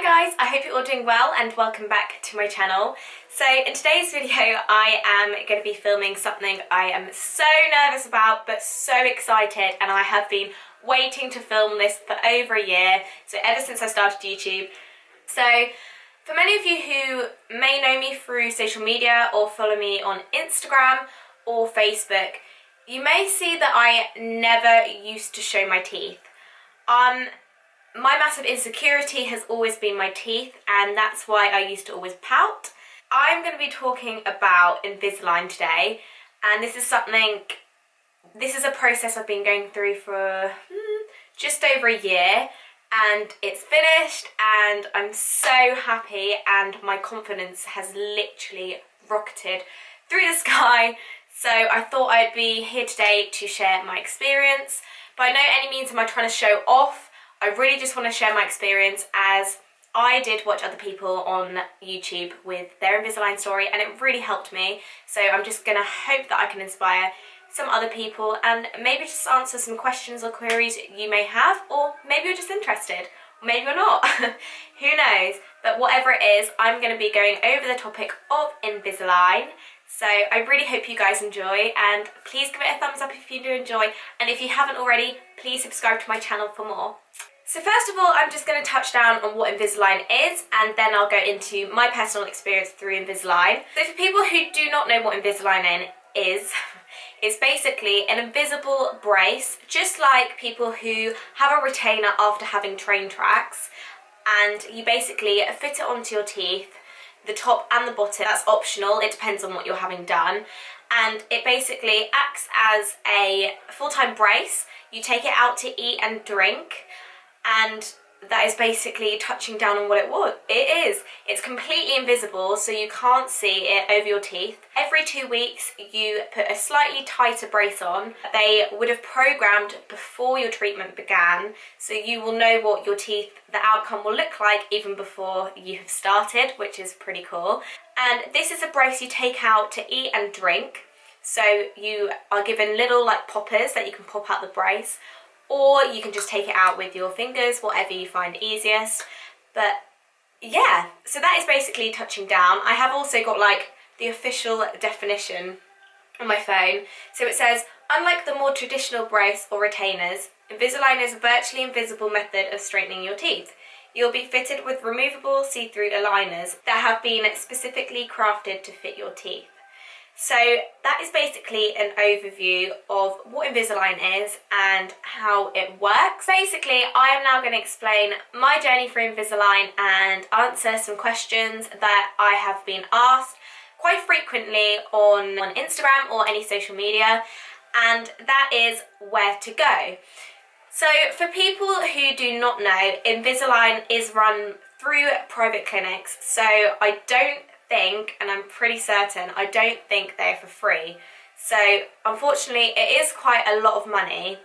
Hi guys, I hope you're all doing well and welcome back to my channel. So in today's video I am going to be filming something I am so nervous about but so excited, and I have been waiting to film this for over a year, so ever since I started YouTube. So for many of you who may know me through social media or follow me on Instagram or Facebook, you may see that I never used to show my teeth. My massive insecurity has always been my teeth, and that's why I used to always pout. I'm going to be talking about Invisalign today, and this is a process I've been going through for just over a year, and it's finished and I'm so happy and my confidence has literally rocketed through the sky. So I thought I'd be here today to share my experience. By no any means am I trying to show off. I really just want to share my experience, as I did watch other people on YouTube with their Invisalign story and it really helped me. So I'm just going to hope that I can inspire some other people and maybe just answer some questions or queries you may have, or maybe you're just interested, or maybe you're not. Who knows? But whatever it is, I'm going to be going over the topic of Invisalign. So I really hope you guys enjoy, and please give it a thumbs up if you do enjoy, and if you haven't already, please subscribe to my channel for more. So first of all, I'm just going to touch down on what Invisalign is, and then I'll go into my personal experience through Invisalign. So for people who do not know what Invisalign is, it's basically an invisible brace, just like people who have a retainer after having train tracks, and you basically fit it onto your teeth, the top and the bottom. That's optional, it depends on what you're having done, and it basically acts as a full-time brace. You take it out to eat and drink, and that is basically touching down on what it is. It's completely invisible, so you can't see it over your teeth. Every 2 weeks you put a slightly tighter brace on. They would have programmed before your treatment began, so you will know what your teeth, the outcome will look like even before you have started, which is pretty cool. And this is a brace you take out to eat and drink, so you are given little like poppers that you can pop out the brace, or you can just take it out with your fingers, whatever you find easiest. But yeah, so that is basically touching down. I have also got like the official definition on my phone. So it says, unlike the more traditional brace or retainers, Invisalign is a virtually invisible method of straightening your teeth. You'll be fitted with removable see-through aligners that have been specifically crafted to fit your teeth. So that is basically an overview of what Invisalign is and how it works. Basically, I am now going to explain my journey through Invisalign and answer some questions that I have been asked quite frequently on Instagram or any social media, and that is where to go. So for people who do not know, Invisalign is run through private clinics, so I don't think, and I'm pretty certain, I don't think they're for free. So unfortunately it is quite a lot of money.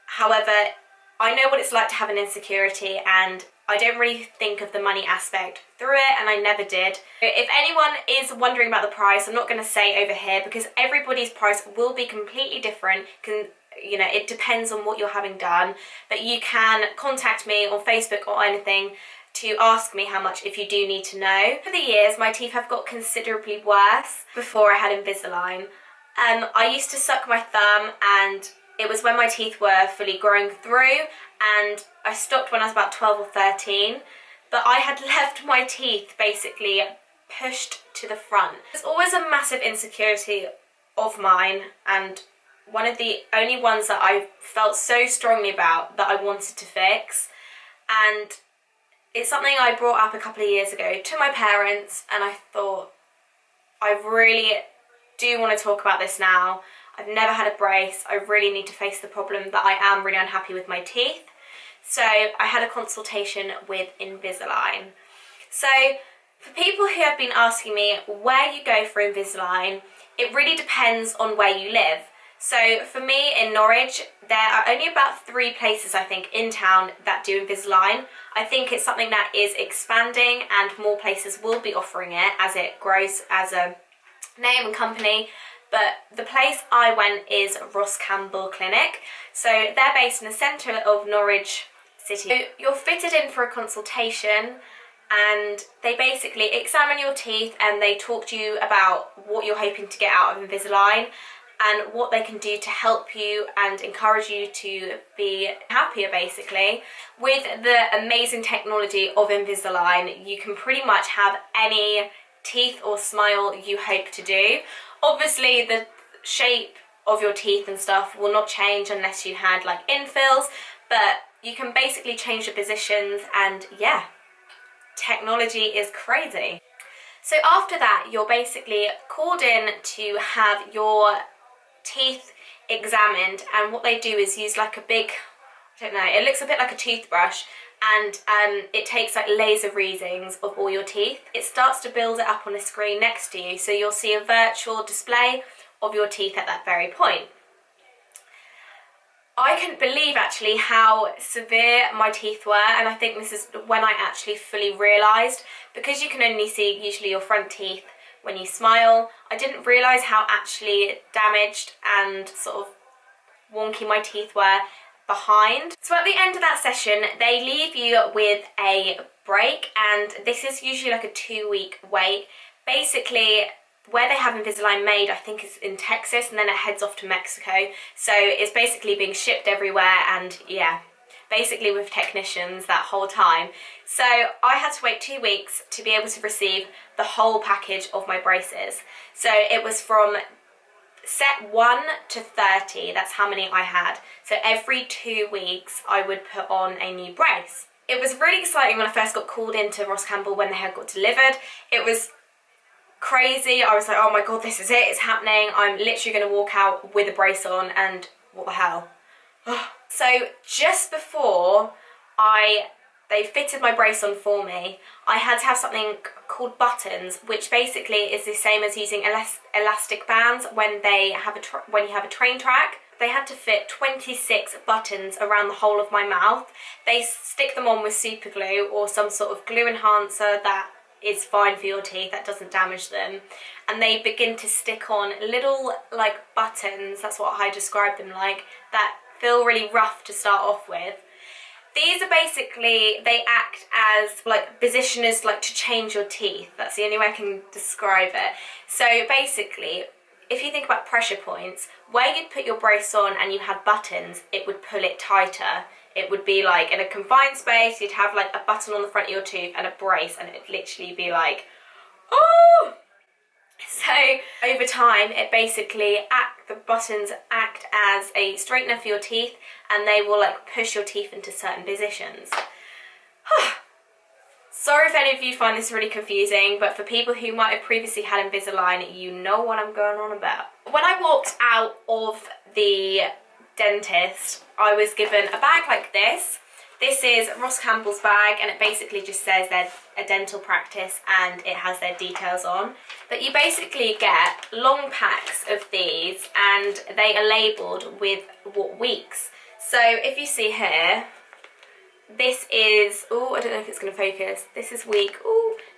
However, I know what it's like to have an insecurity, and I don't really think of the money aspect through it, and I never did. If anyone is wondering about the price, I'm not going to say over here because everybody's price will be completely different. You know, it depends on what you're having done, but you can contact me on Facebook or anything to ask me how much if you do need to know. For the years, my teeth have got considerably worse before I had Invisalign. I used to suck my thumb, and it was when my teeth were fully growing through, and I stopped when I was about 12 or 13, but I had left my teeth basically pushed to the front. It's always a massive insecurity of mine, and one of the only ones that I felt so strongly about that I wanted to fix, and it's something I brought up a couple of years ago to my parents, and I thought, I really do want to talk about this now. I've never had a brace. I really need to face the problem that I am really unhappy with my teeth. So I had a consultation with Invisalign. So for people who have been asking me where you go for Invisalign, it really depends on where you live. So for me in Norwich, there are only about 3 places I think in town that do Invisalign. I think it's something that is expanding and more places will be offering it as it grows as a name and company. But the place I went is Ross Campbell Clinic. So they're based in the centre of Norwich City. So you're fitted in for a consultation. and they basically examine your teeth and they talk to you about what you're hoping to get out of Invisalign and what they can do to help you and encourage you to be happier, basically. With the amazing technology of Invisalign, you can pretty much have any teeth or smile you hope to do. Obviously, the shape of your teeth and stuff will not change unless you had like infills, but you can basically change the positions, and yeah, technology is crazy. So after that, you're basically called in to have your teeth examined, and what they do is use like a big, I don't know, it looks a bit like a toothbrush, and it takes like laser readings of all your teeth. It starts to build it up on a screen next to you, so you'll see a virtual display of your teeth at that very point. I couldn't believe actually how severe my teeth were, and I think this is when I actually fully realised, because you can only see usually your front teeth when you smile. I didn't realise how actually damaged and sort of wonky my teeth were behind. So at the end of that session, they leave you with a break, and this is usually like a 2-week wait. Basically, where they have Invisalign made, I think, is in Texas, and then it heads off to Mexico. So it's basically being shipped everywhere, and yeah, basically with technicians that whole time. So I had to wait 2 weeks to be able to receive the whole package of my braces. So it was from set 1 to 30, that's how many I had. So every 2 weeks I would put on a new brace. It was really exciting when I first got called into Ross Campbell when they had got delivered. It was crazy. I was like, oh my god, this is it, it's happening. I'm literally going to walk out with a brace on, and what the hell. So just before they fitted my brace on for me, I had to have something called buttons, which basically is the same as using elastic bands when you have a train track. They had to fit 26 buttons around the whole of my mouth. They stick them on with super glue or some sort of glue enhancer that is fine for your teeth, that doesn't damage them, and they begin to stick on little like buttons, that's what I describe them like, that feel really rough to start off with. These are basically, they act as like positioners, like to change your teeth. That's the only way I can describe it. So basically, if you think about pressure points, where you'd put your brace on and you had buttons, it would pull it tighter. It would be like in a confined space, you'd have like a button on the front of your tooth and a brace, and it'd literally be like, oh! So over time, it basically the buttons act as a straightener for your teeth, and they will like push your teeth into certain positions. Sorry if any of you find this really confusing, but for people who might have previously had Invisalign, you know what I'm going on about. When I walked out of the dentist, I was given a bag like this. This is Ross Campbell's bag, and it basically just says they're a dental practice and it has their details on. But you basically get long packs of these, and they are labelled with what weeks. So if you see here, this is, oh, I don't know if it's going to focus. This is week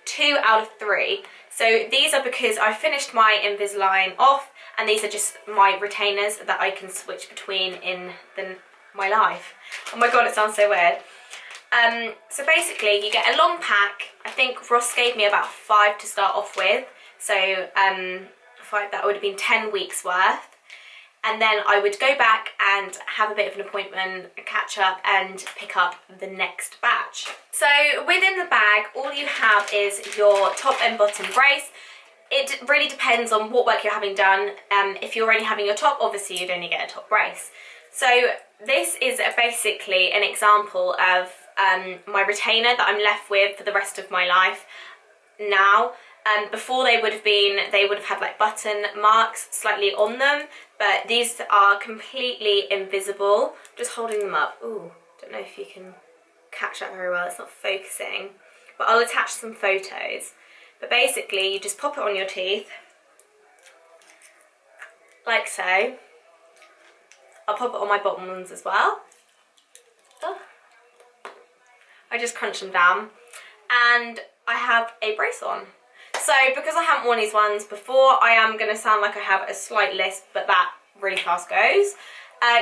2 out of 3. So these are because I finished my Invisalign off, and these are just my retainers that I can switch between in my life. Oh my god, it sounds so weird. So basically, you get a long pack. I think Ross gave me about 5 to start off with. So 5, that would have been 10 weeks worth. And then I would go back and have a bit of an appointment, catch up, and pick up the next batch. So within the bag, all you have is your top and bottom brace. It really depends on what work you're having done. If you're only having your top, obviously you'd only get a top brace. So this is basically an example of my retainer that I'm left with for the rest of my life now. Before they would have had like button marks slightly on them, but these are completely invisible. Just holding them up. Ooh, don't know if you can catch that very well, it's not focusing. But I'll attach some photos. But basically, you just pop it on your teeth, like so. I'll pop it on my bottom ones as well. Oh. I just crunch them down, and I have a brace on. So because I haven't worn these ones before, I am going to sound like I have a slight lisp, but that really fast goes.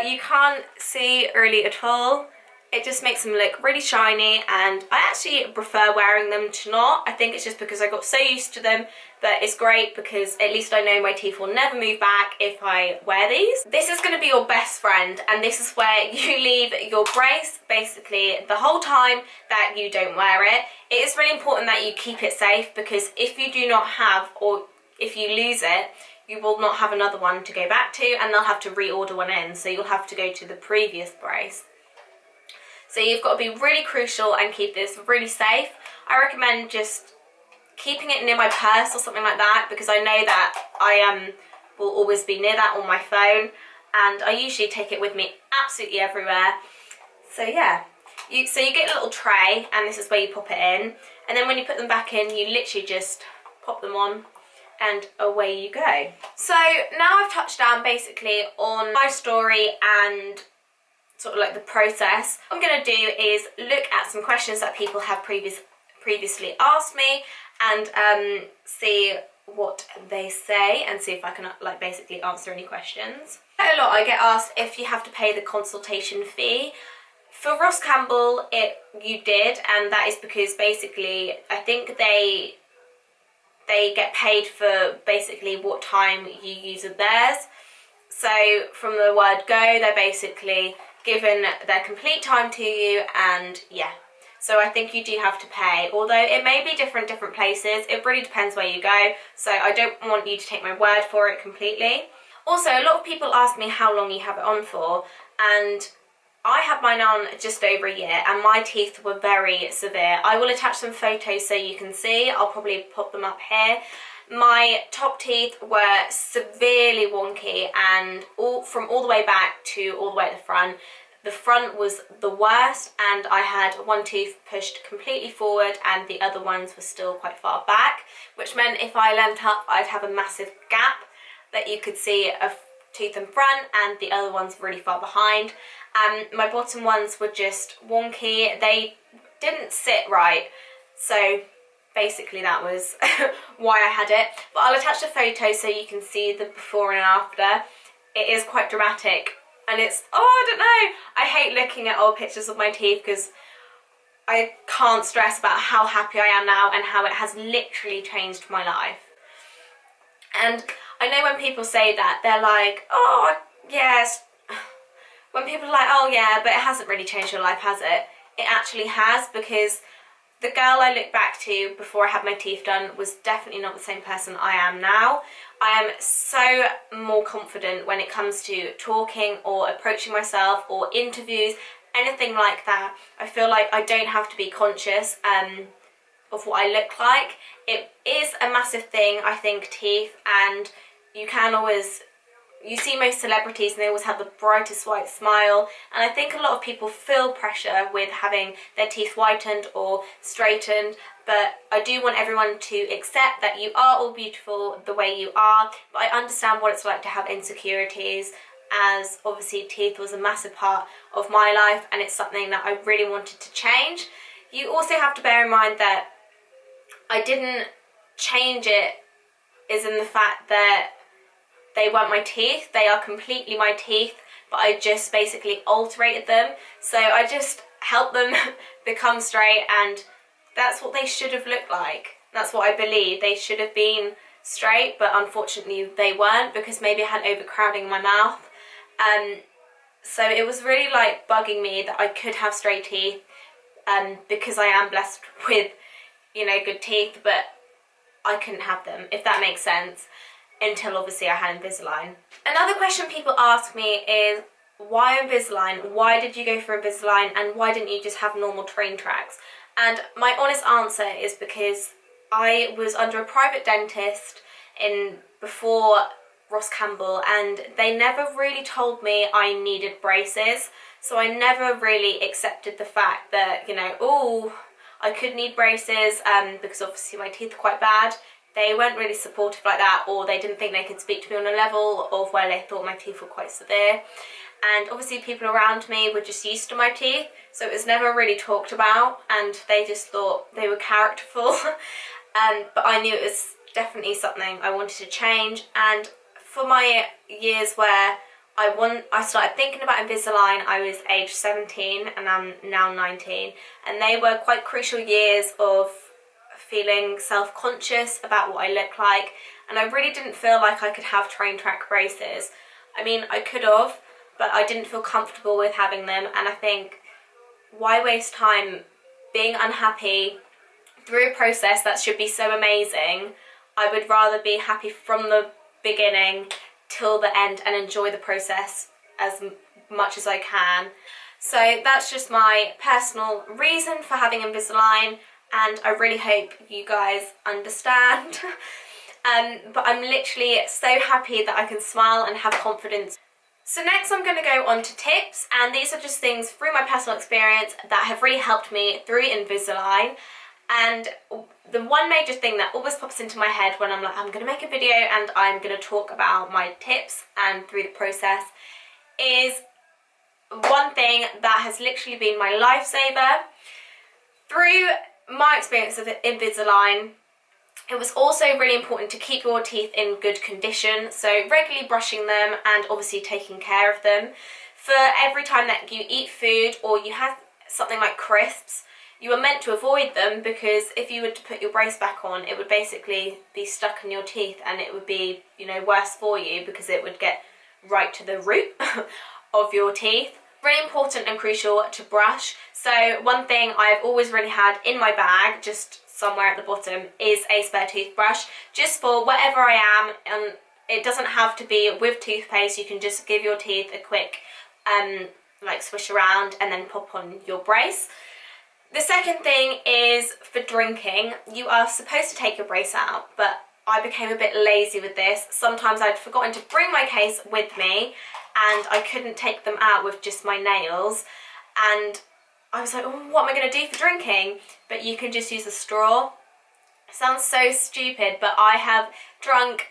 You can't see really at all It just makes them look really shiny, and I actually prefer wearing them to not. I think it's just because I got so used to them that it's great, because at least I know my teeth will never move back if I wear these. This is going to be your best friend, and this is where you leave your brace basically the whole time that you don't wear it. It is really important that you keep it safe, because if you do not have, or if you lose it, you will not have another one to go back to, and they'll have to reorder one in, so you'll have to go to the previous brace. So you've got to be really crucial and keep this really safe. I recommend just keeping it near my purse or something like that, because I know that I will always be near that on my phone, and I usually take it with me absolutely everywhere. So yeah, you get a little tray, and this is where you pop it in, and then when you put them back in, you literally just pop them on and away you go. So now I've touched down basically on my story and sort of like the process. What I'm going to do is look at some questions that people have previously asked me, and see what they say, and see if I can like basically answer any questions. Quite a lot I get asked if you have to pay the consultation fee. For Ross Campbell, you did, and that is because basically I think they get paid for basically what time you use of theirs. So from the word go, they're basically given their complete time to you, and yeah. So I think you do have to pay, although it may be different places. It really depends where you go, so I don't want you to take my word for it completely. Also, a lot of people ask me how long you have it on for, and I had mine on just over a year, and my teeth were very severe. I will attach some photos so you can see. I'll probably pop them up here. My top teeth were severely wonky, and from all the way back to all the way at the front. The front was the worst, and I had one tooth pushed completely forward and the other ones were still quite far back, which meant if I leant up, I'd have a massive gap that you could see a tooth in front and the other ones really far behind. My bottom ones were just wonky. They didn't sit right, so basically that was why I had it. But I'll attach a photo so you can see the before and after. It is quite dramatic, and it's, I don't know, I hate looking at old pictures of my teeth because I can't stress about how happy I am now and how it has literally changed my life. And I know when people say that, they're like, oh yes, when people are like, oh yeah, but it hasn't really changed your life, has it? It actually has, because the girl I look back to before I had my teeth done was definitely not the same person I am now. I am so more confident when it comes to talking or approaching myself or interviews, anything like that. I feel like I don't have to be conscious of what I look like. It is a massive thing, I think, teeth, and you can always, you see most celebrities and they always have the brightest white smile, and I think a lot of people feel pressure with having their teeth whitened or straightened, but I do want everyone to accept that you are all beautiful the way you are. But I understand what it's like to have insecurities, as obviously teeth was a massive part of my life and it's something that I really wanted to change. You also have to bear in mind that I didn't change it as in the fact that they weren't my teeth, they are completely my teeth, but I just basically alterated them. So I just helped them become straight, and that's what they should have looked like. That's what I believe. They should have been straight, but unfortunately they weren't, because maybe I had overcrowding in my mouth. So it was really like bugging me that I could have straight teeth, because I am blessed with, you know, good teeth, but I couldn't have them, if that makes sense, until obviously I had Invisalign. Another question people ask me is, why Invisalign? Why did you go for Invisalign, and why didn't you just have normal train tracks? And my honest answer is because I was under a private dentist before Ross Campbell, and they never really told me I needed braces, so I never really accepted the fact that, you know, oh, I could need braces, because obviously my teeth are quite bad. They weren't really supportive like that, or they didn't think they could speak to me on a level of where they thought my teeth were quite severe. And obviously people around me were just used to my teeth, so it was never really talked about, and they just thought they were characterful. But I knew it was definitely something I wanted to change. And for my years where I started thinking about Invisalign. I was age 17 and I'm now 19, and they were quite crucial years of feeling self-conscious about what I look like, and I really didn't feel like I could have train track braces. I mean, I could have, but I didn't feel comfortable with having them, and I think, why waste time being unhappy through a process that should be so amazing? I would rather be happy from the beginning till the end and enjoy the process as much as I can. So that's just my personal reason for having Invisalign, and I really hope you guys understand. But I'm literally so happy that I can smile and have confidence. So next I'm going to go on to tips, and these are just things through my personal experience that have really helped me through Invisalign. And the one major thing that always pops into my head when I'm like, I'm going to make a video and I'm going to talk about my tips and through the process, is one thing that has literally been my lifesaver. Through my experience of Invisalign, it was also really important to keep your teeth in good condition, so regularly brushing them and obviously taking care of them. For every time that you eat food or you have something like crisps, you are meant to avoid them, because if you were to put your brace back on, it would basically be stuck in your teeth and it would be, you know, worse for you, because it would get right to the root of your teeth. Really important and crucial to brush. So one thing I've always really had in my bag, just somewhere at the bottom, is a spare toothbrush, just for wherever I am, and it doesn't have to be with toothpaste. You can just give your teeth a quick like swish around and then pop on your brace. The second thing is for drinking. You are supposed to take your brace out, but I became a bit lazy with this. Sometimes I'd forgotten to bring my case with me and I couldn't take them out with just my nails, and I was like, oh, what am I going to do for drinking? But you can just use a straw. Sounds so stupid, but I have drunk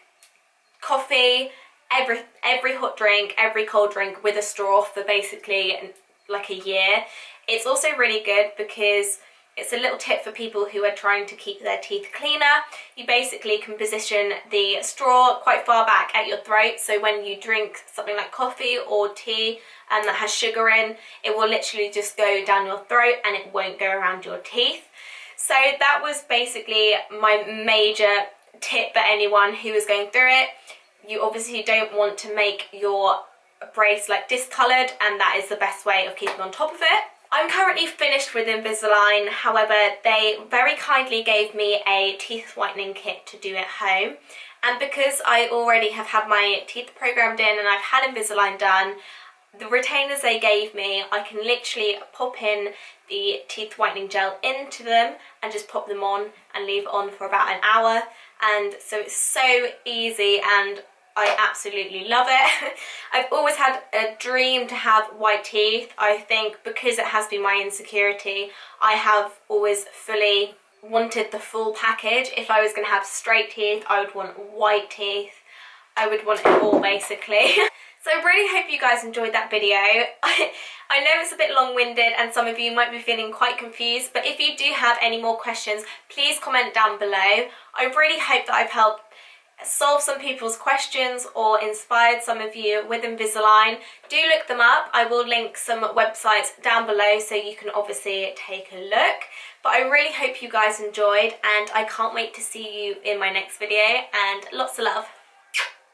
coffee, every hot drink, every cold drink with a straw for basically like a year. It's also really good because it's a little tip for people who are trying to keep their teeth cleaner. You basically can position the straw quite far back at your throat, so when you drink something like coffee or tea that has sugar in, it will literally just go down your throat and it won't go around your teeth. So that was basically my major tip for anyone who is going through it. You obviously don't want to make your brace like discoloured, and that is the best way of keeping on top of it. I'm currently finished with Invisalign, however they very kindly gave me a teeth whitening kit to do at home, and because I already have had my teeth programmed in and I've had Invisalign done, the retainers they gave me, I can literally pop in the teeth whitening gel into them and just pop them on and leave it on for about an hour, and so it's so easy and I absolutely love it. I've always had a dream to have white teeth. I think because it has been my insecurity, I have always fully wanted the full package. If I was going to have straight teeth, I would want white teeth. I would want it all basically. So I really hope you guys enjoyed that video. I know it's a bit long-winded and some of you might be feeling quite confused, but if you do have any more questions, please comment down below. I really hope that I've helped solve some people's questions or inspired some of you with Invisalign. Do look them up. I will link some websites down below so you can obviously take a look. But I really hope you guys enjoyed, and I can't wait to see you in my next video, and lots of love.